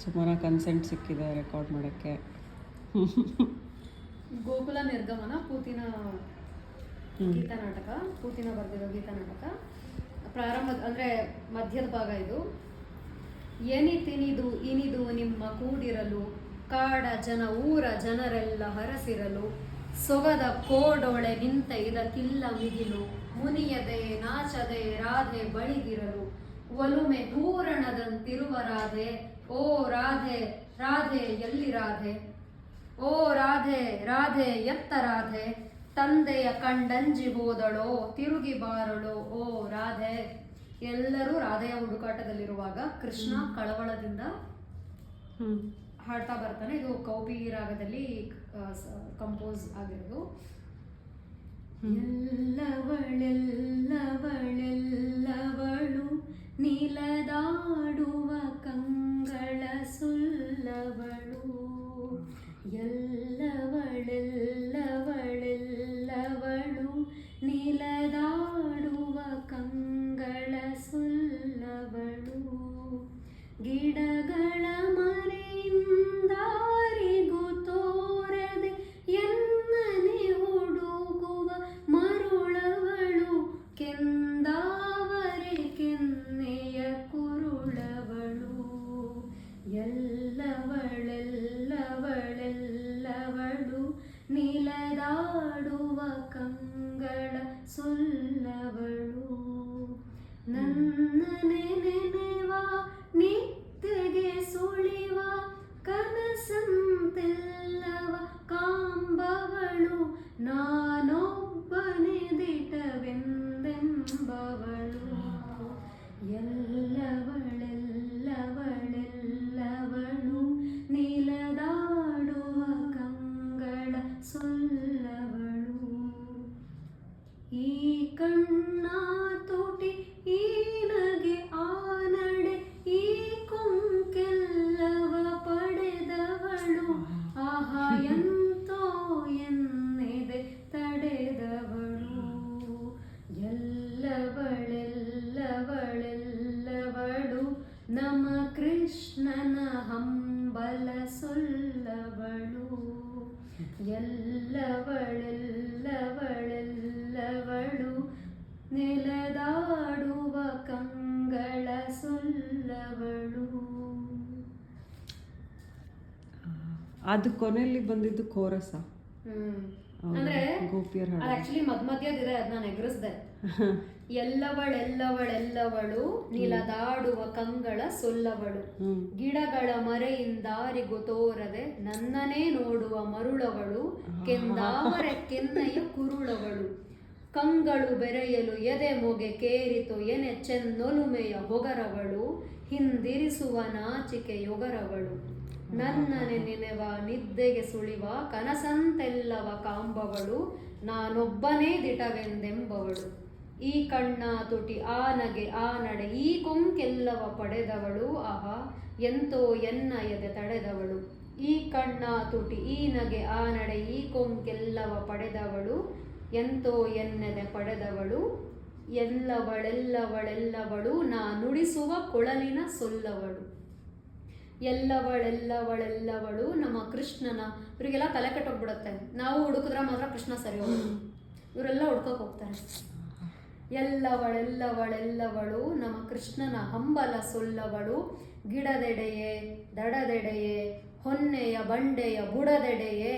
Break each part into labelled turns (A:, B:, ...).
A: ಸುಮಾರು ಕನ್ಸೆಂಟ್ ಸಿಕ್ಕಿದೆ ರೆಕಾರ್ಡ್ ಮಾಡೋಕ್ಕೆ.
B: ಗೋಕುಲ ನಿರ್ಗಮನ ಪೂತಿನ ಗೀತಾ ನಾಟಕ, ಪೂತಿನ ಬರೆದಿರೋ ಗೀತಾ ನಾಟಕ ಪ್ರಾರಂಭ ಅಂದರೆ ಮಧ್ಯದ ಭಾಗ ಇದು. ಎನಿತಿನಿದು ಇನಿದು ನಿಮ್ಮ ಕೂಡಿರಲು, ಕಾಡ ಜನ ಊರ ಜನರೆಲ್ಲ ಹರಸಿರಲು, ಸೊಗದ ಕೋಡೊಳೆ ನಿಂತ ಇದಕ್ಕಿಲ್ಲ ಮಿಗಿಲು, ಮುನಿಯದೆ ನಾಚದೆ ರಾಧೆ ಬಳಿಗಿರಲು, ಒಲುಮೆ ಹೂರಣದಂತಿರುವ ರಾಧೆ, ಓ ರಾಧೆ ರಾಧೆ ಎಲ್ಲಿ ರಾಧೆ, ಓ ರಾಧೆ ರಾಧೆ ಎತ್ತ ರಾಧೆ, ತಂದೆಯ ಕಂಡಂಜಿ ಹೋದಳೋ ತಿರುಗಿ ಬಾರಳೋ ಓ ರಾಧೆ. ಎಲ್ಲರೂ ರಾಧೆಯ ಹುಡುಕಾಟದಲ್ಲಿರುವಾಗ ಕೃಷ್ಣ ಕಳವಳದಿಂದ ಹಾಡ್ತಾ ಬರ್ತಾನೆ. ಇದು ಕೌಪಿ ರಾಗದಲ್ಲಿ ಕಂಪೋಸ್ ಆಗಿರೋದು. ಎಲ್ಲವಳೆಲ್ಲವಳೆಲ್ಲವಳು ನೀಲದಾಡುವ ಕಂಗಳ ಸುಲ್ಲವಳು, ಎಲ್ಲವಳೆಲ್ಲವಳೆಲ್ಲವಳು ನೀಲದಾಡುವ ಕಂಗಳ ಸುಲ್ಲವಳು, ಗಿಡಗಳ ಮರೆಯಿಂದಾರಿಗೂ ತೋರದೆ ಎನ್ನನೆ ಹುಡುಗುವ ಮರುಳವಳು, ಕೆಂದಾವರೆ ಕೆನ್ನೆಯ ಕುರುಳವಳು, ಎಲ್ಲವಳೆಲ್ಲವಳೆಲ್ಲವಳು ನೀಲದಾಡುವ ಕಂಗಳ ಸುಲ್ಲವಳು, ನನ್ನನೆ ನೆನೆವ ನಿತ್ಯಗೆ ಸುಳಿವ ಕನಸಂತೆಲ್ಲವ ಕಾಂಬವಳು, ನಾನೊಬ್ಬನೇ ದಿಟವೆಂದೆಂಬವಳು, ಎಲ್ಲವಳೆಲ್ಲವಳೆಲ್ಲವಳು ನೀಲದಾಡುವ ಕಂಗಳ ಸುಲ್ಲವಳು, ಈ ಕಣ್ಣ ತುಟಿ ಈ ನಗೆ ಆ ನಡೆ ಈ ಕೊಂಕೆಲ್ಲವ ಪಡೆದವಳು, ಆಹಾ ಎಂತೋ ಎನ್ನೆದೆ ತಡೆದವಳು, ಎಲ್ಲವಳೆಲ್ಲವಳೆಲ್ಲವಳು ನಮ್ಮ ಕೃಷ್ಣನ ಹಂಬಲ ಸೊಲ್ಲವಳು, ಎಲ್ಲವಳೆಲ್ಲವಳೆಲ್ಲವಳು ನೆಲದಾಡುವ ಕಂಗಳ ಸೊಲ್ಲವಳು.
A: ಅದು ಕೊನೆಯಲ್ಲಿ ಬಂದಿದ್ದು ಕೋರಸ
B: ಅಂದ್ರೆ
A: ಗೋಪಿಯರ್
B: ಆಕ್ಚುಲಿ ಮಧ್ಯದಿದೆ, ಅದ್ ನಾನು ಎಗರಿಸ್ದೆ. ಎಲ್ಲವಳೆಲ್ಲವಳೆಲ್ಲವಳು ನೀಲದಾಡುವ ಕಂಗಳ ಸೊಲ್ಲವಳು, ಗಿಡಗಳ ಮರೆಯಿಂದಾರಿಗೂ ತೋರದೆ ನನ್ನನೇ ನೋಡುವ ಮರುಳವಳು, ಕೆಂದಾವರೆ ಕೆನ್ನೆಯ ಕುರುಳವಳು, ಕಂಗಳು ಬೆರೆಯಲು ಎದೆ ಮೊಗೆ ಕೇರಿತು ಎನೆ ಚೆನ್ನೊಲುಮೆಯ ಹೊಗರವಳು, ಹಿಂದಿರಿಸುವ ನಾಚಿಕೆ ಯೊಗರವಳು, ನನ್ನನೆ ನೆನೆವ ನಿದ್ದೆಗೆ ಸುಳಿವ ಕನಸಂತೆಲ್ಲವ ಕಾಂಬವಳು, ನಾನೊಬ್ಬನೇ ದಿಟವೆಂದೆಂಬವಳು, ಈ ಕಣ್ಣ ತುಟಿ ಆ ನಗೆ ಆ ನಡೆ ಈ ಕೊಂಕೆಲ್ಲವ ಪಡೆದವಳು, ಆಹಾ ಎಂತೋ ಎನ್ನ ಎದೆ ತಡೆದವಳು, ಈ ಕಣ್ಣ ತುಟಿ ಈ ನಗೆ ಆ ನಡೆ ಈ ಕೊಂಕೆಲ್ಲವ ಪಡೆದವಳು, ಎಂತೋ ಎನ್ನೆದೆ ಪಡೆದವಳು, ಎಲ್ಲವಳೆಲ್ಲವಳೆಲ್ಲವಳು ನಾ ನುಡಿಸುವ ಕೊಳಲಿನ ಸೊಲ್ಲವಳು, ಎಲ್ಲವಳೆಲ್ಲವಳೆಲ್ಲವಳು ನಮ್ಮ ಕೃಷ್ಣನ. ಇವರಿಗೆಲ್ಲ ತಲೆ ಕೆಟ್ಟೋಗ್ಬಿಡುತ್ತೆ, ನಾವು ಹುಡುಕಿದ್ರೆ ಮಾತ್ರ ಕೃಷ್ಣ ಸರಿ ಹೋಗೋದು, ಇವರೆಲ್ಲ ಹುಡ್ಕೋಕೆ ಹೋಗ್ತಾರೆ. ಎಲ್ಲವಳೆಲ್ಲವಳೆಲ್ಲವಳು ನಮ್ಮ ಕೃಷ್ಣನ ಹಂಬಲ ಸೊಲ್ಲವಳು, ಗಿಡದೆಡೆಯೇ ದಡದೆಡೆಯೇ ಹೊನ್ನೆಯ ಬಂಡೆಯ ಬುಡದೆಡೆಯೇ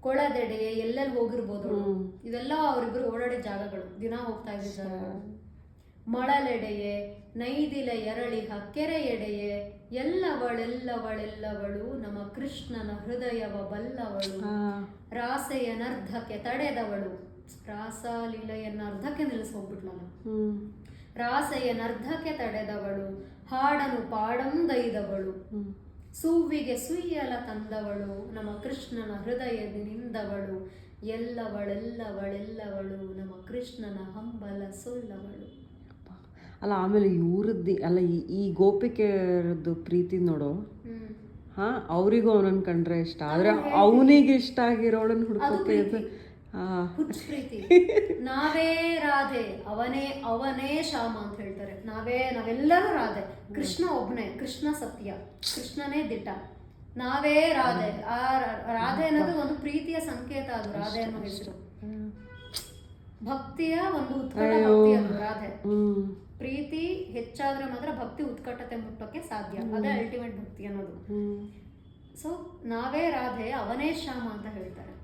B: ಕೊಳದೆಡೆಯೇ ಎಲ್ಲೆಲ್ಲಿ ಹೋಗಿರ್ಬೋದು. ಇದೆಲ್ಲ ಅವರಿಬ್ಬರು ಓಡಾಡಿದ ಜಾಗಗಳು, ದಿನ ಹೋಗ್ತಾ ಇದ್ದ ಜಾಗಗಳು. ಮಳಲೆಡೆಯೇ ನೈದಿಲೆ ಎರಳಿಹ ಕೆರೆಯೆಡೆಯೇ ಎಲ್ಲವಳೆಲ್ಲವಳೆಲ್ಲವಳು ನಮ್ಮ ಕೃಷ್ಣನ ಹೃದಯವ ಬಲ್ಲವಳು, ರಾಸೆಯ ನರ್ಧಕ್ಕೆ ತಡೆದವಳು, ರಾಸಲೀಲೆಯನ್ನ ಅರ್ಧಕ್ಕೆ ನಿಲ್ಲಿಸೋಗ್ಬಿಟ್ಲಲ್ಲ, ರಾಸೆಯ ನರ್ಧಕ್ಕೆ ತಡೆದವಳು, ಹಾಡನು ಪಾಡಂಗೈದವಳು, ಸೂವಿಗೆ ಸುಯ್ಯಲ ತಂದವಳು ನಮ್ಮ ಕೃಷ್ಣನ ಹೃದಯದಿಂದವಳು, ಎಲ್ಲವಳೆಲ್ಲವಳೆಲ್ಲವಳು ನಮ್ಮ ಕೃಷ್ಣನ ಹಂಬಲ ಸೊಲ್ಲವಳು.
A: ಅಲ್ಲ ಆಮೇಲೆ ಇವ್ರದ್ದು ಅಲ್ಲ ಈ ಗೋಪಿಕೆಯರದ್ದು ಪ್ರೀತಿ ನೋಡು, ಹಾ ಅವರಿಗೂ ಅವನನ್ನ ಕಂಡ್ರೆ ಇಷ್ಟ, ಆದ್ರೆ ಅವನಿಗೆ ಇಷ್ಟ ಆಗಿರೋಳನ್ನ ಹುಡ್ಕೋಕೆ
B: ಹುಚ್ಚು ಪ್ರೀತಿ. ನಾವೇ ರಾಧೆ, ಅವನೇ ಅವನೇ ಶ್ಯಾಮ ಅಂತ ಹೇಳ್ತಾರೆ. ನಾವೆಲ್ಲರೂ ರಾಧೆ. ಕೃಷ್ಣ ಒಬ್ನೇ, ಕೃಷ್ಣ ಸತ್ಯ, ಕೃಷ್ಣನೇ ದಿಟ್ಟ. ನಾವೇ ರಾಧೆ. ಆ ರಾಧೆ ಅನ್ನೋದು ಒಂದು ಪ್ರೀತಿಯ ಸಂಕೇತ. ಅದು ರಾಧೆ ಅನ್ನೋ ಹೆಸರು ಭಕ್ತಿಯ ಒಂದು ಉತ್ಕಟ ಭಕ್ತಿ. ಅದು ರಾಧೆ. ಪ್ರೀತಿ ಹೆಚ್ಚಾದ್ರೆ ಮಾತ್ರ ಭಕ್ತಿ ಉತ್ಕಟತೆ ಮುಟ್ಟೋಕೆ ಸಾಧ್ಯ. ಅದೇ ಅಲ್ಟಿಮೇಟ್ ಭಕ್ತಿ ಅನ್ನೋದು. ಸೊ ನಾವೇ ರಾಧೆ, ಅವನೇ ಶ್ಯಾಮ ಅಂತ ಹೇಳ್ತಾರೆ.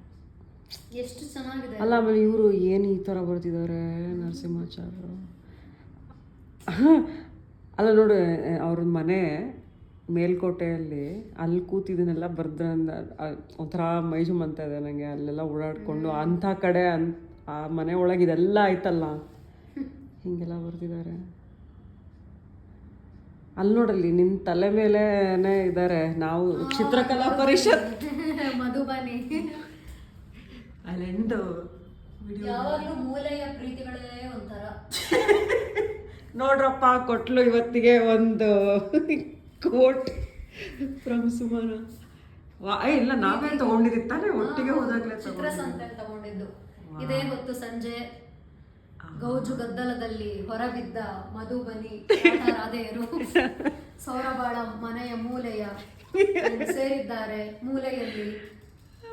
B: ಎಷ್ಟು ಚೆನ್ನಾಗಿದೆ
A: ಅಲ್ಲ. ಆಮೇಲೆ ಇವರು ಏನು ಈ ಥರ ಬರ್ತಿದ್ದಾರೆ ನರಸಿಂಹಾಚಾರ್ಯರು. ಅಲ್ಲ ನೋಡು, ಅವ್ರ ಮನೆ ಮೇಲ್ಕೋಟೆಯಲ್ಲಿ ಅಲ್ಲಿ ಕೂತಿದ್ದನ್ನೆಲ್ಲ ಬರ್ದ ಒಂಥರ ಮೈಜುಮ್ ಅಂತ ಇದೆ ನನಗೆ. ಅಲ್ಲೆಲ್ಲ ಓಡಾಡ್ಕೊಂಡು ಅಂಥ ಕಡೆ ಆ ಮನೆ ಒಳಗೆ ಇದೆಲ್ಲ ಆಯ್ತಲ್ಲ, ಹೀಗೆಲ್ಲ ಬರ್ತಿದ್ದಾರೆ. ಅಲ್ಲಿ ನೋಡಲ್ಲಿ ನಿನ್ನ ತಲೆ ಮೇಲೆನೇ ಇದ್ದಾರೆ. ನಾವು ಚಿತ್ರಕಲಾ ಪರಿಷತ್
B: ಮಧುಬನಿ
A: ಅಲ್ಲೆಂದು
B: ಯಾವಾಗಲೂ ಮೂಲೆಯ ಪ್ರೀತಿಗಳೇ ಒಂಥರ.
A: ನೋಡ್ರಪ್ಪ, ಕೊಟ್ಲು ಇವತ್ತಿಗೆ ಒಂದು ಕೋಟ್ ಫ್ರಮ್ ಸುಮನ. ಇಲ್ಲ, ನಾವೇ ತಗೊಂಡಿದ್ದಾನೆ ಒಟ್ಟಿಗೆ ಹೋದಾಗ್ಲೇ
B: ಚಿತ್ರಸಂತೆ ತಗೊಂಡಿದ್ದು. ಇದೇ ಹೊತ್ತು ಸಂಜೆ ಗೌಜು ಗದ್ದಲದಲ್ಲಿ ಹೊರಬಿದ್ದ ಮಧುಬನಿ ರಾಧೆಯರು ಸೌರಬಾಳ ಮನೆಯ ಮೂಲೆಯ ಸೇರಿದ್ದಾರೆ. ಮೂಲೆಯಲ್ಲಿ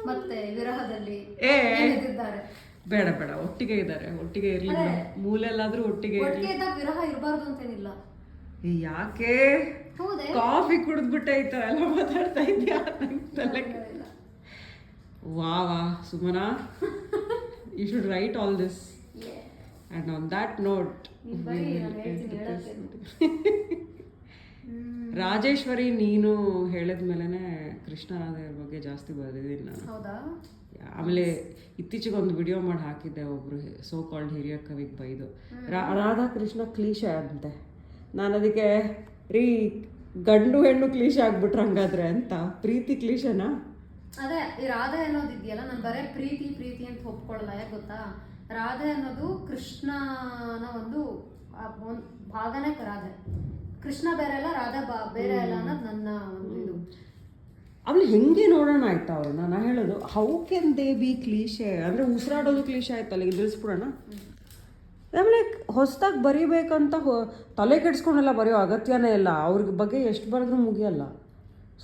B: ಮತ್ತೆ ವಿರಹದಲ್ಲಿ ಇದ್ದಾರೆ.
A: ಬೇಡ ಬೇಡ, ಒಟ್ಟಿಗೆ ಇದ್ದಾರೆ. ಒಟ್ಟಿಗೆ ಇರ್ಲಿ, ಮೂಲೆಲ್ಲಾದ್ರೂ ಒಟ್ಟಿಗೆ
B: ಇದ್ದಾಗ ವಿರಹ ಇರಬಾರ್ದು ಅಂತೇನಿಲ್ಲ.
A: ಯಾಕೆ?
B: ಹೌದೇ?
A: ಕಾಫಿ ಕುಡಿದ್ಬಿಟ್ಟೆ ಈ ಥರ ಎಲ್ಲ ಮಾತಾಡ್ತಾ ಇದ್ಯಾ? ವಾ Sumana, you should write all this. And on that note, Rajeshwari, ನೀನು ಹೇಳಿದ್ಮೇಲೆ ಕೃಷ್ಣರಾಧೆಯವ್ರ ಬಗ್ಗೆ ಜಾಸ್ತಿ ಬರೆದಿದ್ದೀನಿ ನಾನು.
B: ಹೌದಾ?
A: ಆಮೇಲೆ ಇತ್ತೀಚೆಗೆ ಒಂದು ವಿಡಿಯೋ ಮಾಡಿ ಹಾಕಿದ್ದೆ, ಒಬ್ರು ಸೋ ಕಾಲ್ಡ್ ಹಿರಿಯ ಕವಿಗೆ ಬೈದು ರಾಧಾ ಕೃಷ್ಣ ಕ್ಲೀಶೆ ಅಂತೆ. ನಾನು ಅದಕ್ಕೆ ರೀ, ಗಂಡು ಹೆಣ್ಣು ಕ್ಲೀಶೆ ಆಗ್ಬಿಟ್ರೆ ಹಂಗಾದ್ರೆ ಅಂತ. ಪ್ರೀತಿ ಕ್ಲೀಶೆನಾ?
B: ಅದೇ ಈ ರಾಧೆ ಅನ್ನೋದು ಇದೆಯಲ್ಲ, ನಾನು ಬರೇ ಪ್ರೀತಿ ಪ್ರೀತಿ ಅಂತ ಒಪ್ಕೊಳ್ಳಲ್ಲ. ಯಾಕೆ ಗೊತ್ತಾ? ರಾಧೆ ಅನ್ನೋದು ಕೃಷ್ಣನ ಒಂದು ಭಾಗನೇ. ರಾಧೆ ಕೃಷ್ಣ ಬೇರೆ ಅಲ್ಲ, ರಾಧೆ ಬೇರೆ ಅಲ್ಲ ಅನ್ನೋದು ನನ್ನ ಒಂದು ಇದು.
A: ಆಮೇಲೆ ಹೆಂಗೆ ನೋಡೋಣ ಆಯ್ತಾ ಅವ್ರನ್ನ. ನಾ ಹೇಳೋದು, how can they B cliché ಅಂದರೆ ಉಸಿರಾಡೋದು ಕ್ಲೀಶೆ ಆಯ್ತಲ್ಲ, ಈಗ ನಿಲ್ಲಿಸ್ಬಿಡೋಣ. ಆಮೇಲೆ ಹೊಸದಾಗಿ ಬರೀಬೇಕಂತ ತಲೆ ಕೆಡಿಸ್ಕೊಂಡೆಲ್ಲ ಬರೆಯೋ ಅಗತ್ಯನೇ ಇಲ್ಲ. ಅವ್ರ ಬಗ್ಗೆ ಎಷ್ಟು ಬರೆದ್ರೂ ಮುಗಿಯಲ್ಲ.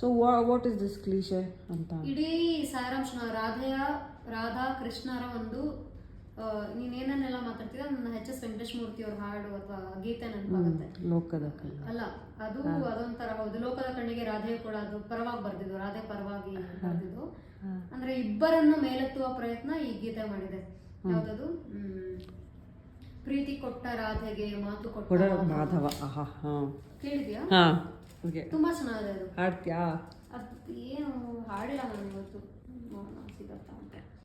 A: So what is this cliche ಅಂತ
B: ಇಡೀ ಸಾರಾಂಶ ರಾಧಾ ಕೃಷ್ಣರ ಒಂದು ನೀನೇನೆಲ್ಲ ಮಾತಾಡ್ತಿದ್ದ ನನ್ನ ಎಚ್ ಎಸ್ ವೆಂಕಟೇಶ್ ಮೂರ್ತಿ ಅವ್ರ ಹಾಡು ಅಥವಾ ಗೀತೆ ನೆನಪಾಗುತ್ತೆ.
A: ಲೋಕದ
B: ಅಲ್ಲ, ಅದು ಅದೊಂಥರ. ಹೌದು, ಲೋಕದ ಕಣ್ಣಿಗೆ ರಾಧೆ ಕೂಡ ಅದು ಪರವಾಗಿ ಬರ್ದಿದ್ದು, ರಾಧೆ ಪರವಾಗಿ ಬರ್ದಿದ್ದು. ಅಂದ್ರೆ ಇಬ್ಬರನ್ನು ಮೇಲೆತ್ತುವ ಪ್ರಯತ್ನ ಈ ಗೀತೆ ಮಾಡಿದೆ. ಯಾವ್ದದು? ಪ್ರೀತಿ ಕೊಟ್ಟ ರಾಧೆಗೆ ಮಾತು ಕೊಟ್ಟ
A: ಮಾಧವ.
B: ಕೇಳಿದ್ಯಾ? ತುಂಬಾ ಚೆನ್ನಾಗಿದೆ ಅದು.
A: ಹಾಡ್ತ್ಯಾ?
B: ಅದು ಏನು ಹಾಡಿಲ್ಲ ನಾನು ಇವತ್ತು. ಸಿಗತ್ತಾ ಅಂತ